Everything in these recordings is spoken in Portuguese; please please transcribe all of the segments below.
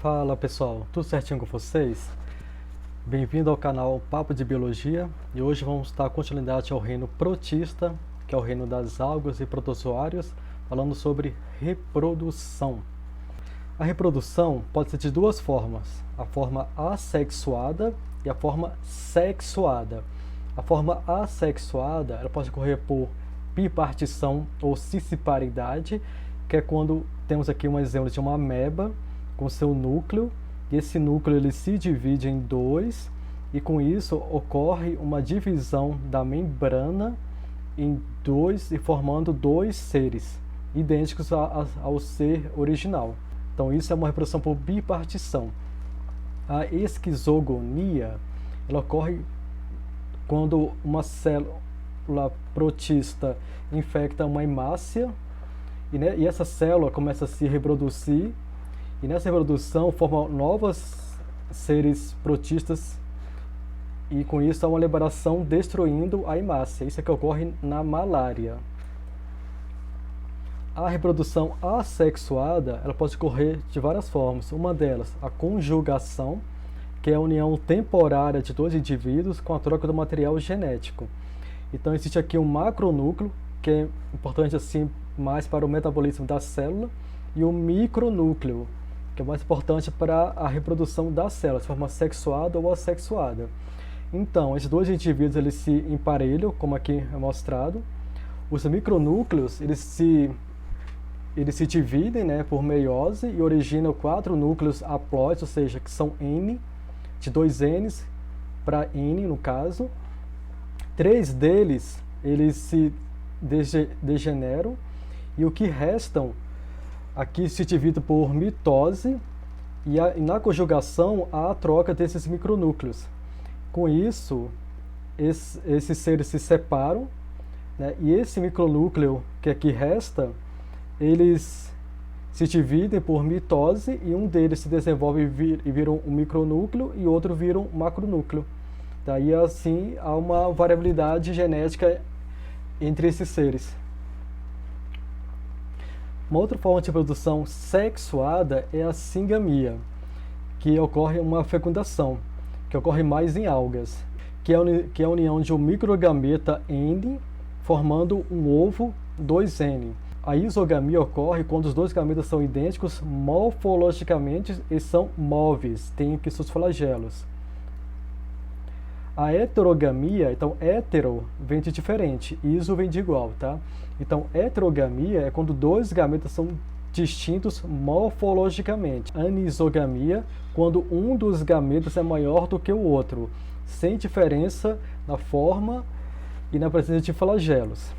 Fala pessoal, tudo certinho com vocês? Bem-vindo ao canal Papo de Biologia e hoje vamos dar continuidade ao reino protista, que é o reino das algas e protozoários, falando sobre reprodução. A reprodução pode ser de duas formas, a forma assexuada e a forma sexuada. A forma assexuada ela pode ocorrer por bipartição ou cisparidade, que é quando temos aqui um exemplo de uma ameba com seu núcleo, e esse núcleo ele se divide em dois, e com isso ocorre uma divisão da membrana em dois, e formando dois seres, idênticos ao ser original. Então isso é uma reprodução por bipartição. A esquizogonia ela ocorre quando uma célula protista infecta uma hemácia, e essa célula começa a se reproduzir, e nessa reprodução formam novos seres protistas, e com isso há uma liberação destruindo a hemácia. Isso é que ocorre na malária. A reprodução assexuada ela pode ocorrer de várias formas. Uma delas, a conjugação, que é a união temporária de dois indivíduos com a troca do material genético. Então existe aqui um macronúcleo, que é importante assim mais para o metabolismo da célula, e o micronúcleo, que é mais importante para a reprodução da célula, de forma sexuada ou assexuada. Então, esses dois indivíduos eles se emparelham, como aqui é mostrado. Os micronúcleos eles se dividem, por meiose e originam 4 núcleos haploides, ou seja, que são N, de 2 Ns para N no caso. 3 deles eles se degeneram, e o que restam aqui se divide por mitose, e na conjugação há a troca desses micronúcleos. Com isso, esses seres se separam, e esse micronúcleo que aqui resta, eles se dividem por mitose, e um deles se desenvolve e vira um micronúcleo, e outro vira um macronúcleo. Daí assim há uma variabilidade genética entre esses seres. Uma outra forma de reprodução sexuada é a singamia, que ocorre uma fecundação, que ocorre mais em algas, que é a união de um microgameta N formando um ovo 2N. A isogamia ocorre quando os dois gametas são idênticos morfologicamente e são móveis, têm aqui seus flagelos. A heterogamia, então hétero vem de diferente, iso vem de igual, tá? Então heterogamia é quando dois gametas são distintos morfologicamente. Anisogamia, quando um dos gametas é maior do que o outro, sem diferença na forma e na presença de flagelos.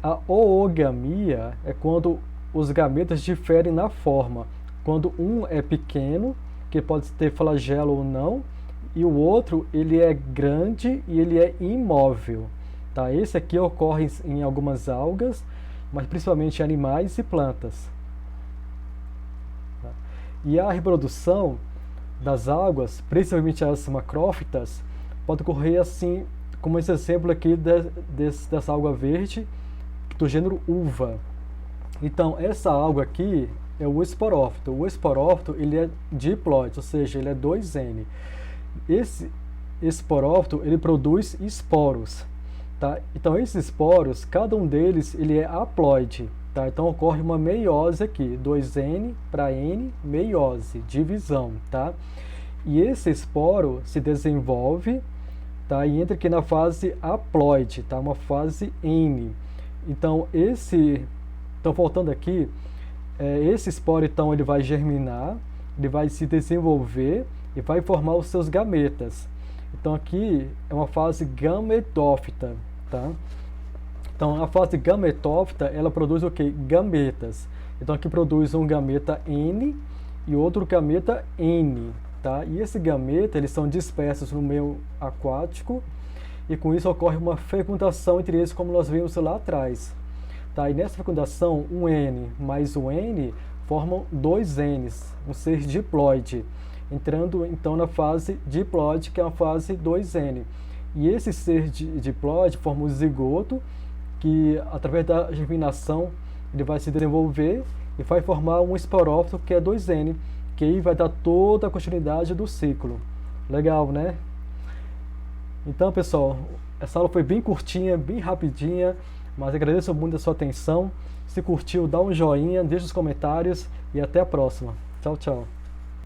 A oogamia é quando os gametas diferem na forma, quando um é pequeno, que pode ter flagelo ou não, e o outro ele é grande e ele é imóvel. Tá? Esse aqui ocorre em algumas algas, mas principalmente em animais e plantas. Tá? E a reprodução das algas, principalmente as macrófitas, pode ocorrer assim, como esse exemplo aqui dessa alga verde, do gênero uva. Então, essa alga aqui é o esporófito. O esporófito ele é diploide, ou seja, ele é 2N. Esse esporófito ele produz esporos, tá? Então esses esporos, cada um deles ele é haploide, tá? Então ocorre uma meiose aqui, 2N para N, meiose, divisão, tá? E esse esporo se desenvolve, tá? E entra aqui na fase haploide, tá? Uma fase N. Então voltando aqui, esse esporo então ele vai germinar, ele vai se desenvolver e vai formar os seus gametas. Então aqui é uma fase gametófita, tá? Então a fase gametófita, ela produz o quê? Gametas. Então aqui produz um gameta N e outro gameta N, tá? E esse gameta, eles são dispersos no meio aquático, e com isso ocorre uma fecundação entre eles, como nós vimos lá atrás, tá? E nessa fecundação, um N mais um N formam 2 Ns, um ser diploide, entrando então na fase diploide, que é a fase 2N. E esse ser diploide forma um zigoto, que através da germinação ele vai se desenvolver e vai formar um esporófito, que é 2N, que aí vai dar toda a continuidade do ciclo. Legal, né? Então, pessoal, essa aula foi bem curtinha, bem rapidinha, mas agradeço muito a sua atenção. Se curtiu, dá um joinha, deixa os comentários e até a próxima. Tchau, tchau.